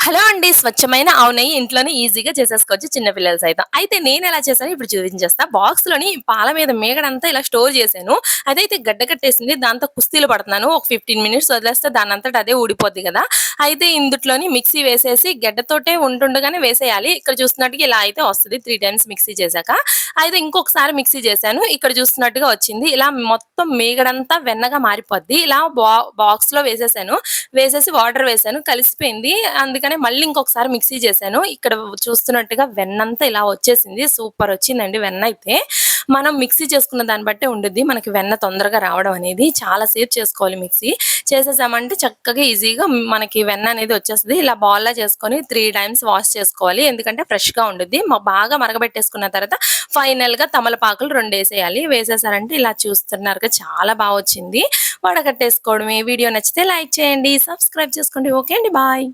Hello అండి. స్వచ్ఛమైన ఆవు నెయ్యి ఇంట్లోనే ఈజీగా చేసేసుకోవచ్చు చిన్న పిల్లలు సైతం. అయితే నేనెలా చేశానో ఇప్పుడు చూపించేస్తా. బాక్స్‌లోని పాల మీద మీగడంతా ఇలా స్టోర్ చేశాను. అదైతే గడ్డ కట్టేసింది. దాంతో కుస్తీలు పడుతున్నాను. ఒక 15 మినిట్స్ వదిలేస్తే దానంతట అదే ఊడిపోద్ది గదా! అయితే ఇందుట్లోని మిక్సీ వేసేసి గడ్డతోటే ఉంటుండగానే వేసేయాలి. ఇక్కడ చూస్తున్నట్టుగా ఇలా అయితే వస్తది 3 టైమ్స్ మిక్సీ చేశాక. అయితే ఇంకొకసారి మిక్సీ చేశాను. ఇక్కడ చూస్తున్నట్టుగా వచ్చింది. ఇలా మొత్తం మీగడంతా వెన్నగా మారిపోద్ది. ఇలా బాక్స్‌లో వేసేసాను. వేసేసి వాటర్ వేసాను. కలిసిపోయింది. అందుకనే మళ్ళీ ఇంకొకసారి మిక్సీ చేశాను. ఇక్కడ చూస్తున్నట్టుగా వెన్నంతా ఇలా వచ్చేసింది. సూపరొచ్చిందండి వెన్నయితే. మనం మిక్సీ చేసుకున్న దాన్ని బట్టే ఉండుద్ది. మనకి వెన్న తొందరగా రావడం అనేది. చాలా సేపు చేసుకోవాలి మిక్సీ. చేసేసామంటే చక్కగా ఈజీగా మనకి వెన్న అనేది వచ్చేస్తది. ఇలా బాల్‌లా చేసుకొని 3 టైమ్స్ వాష్ చేసుకోవాలి. ఎందుకంటే ఫ్రెష్‌గా ఉండుద్ది. బాగా మరగబెట్టేసుకున్న తర్వాత ఫైనల్‌గా తమలపాకులు 2 ఏసేయాలి. వేసేసారంటే ఇలా చూస్తున్నారుగా చాలా బా వచ్చింది. వడగట్టేసుకోవడమే. వీడియో నచ్చితే లైక్ చేయండి. సబ్స్క్రైబ్ చేసుకోండి. ఓకే అండి. బాయ్.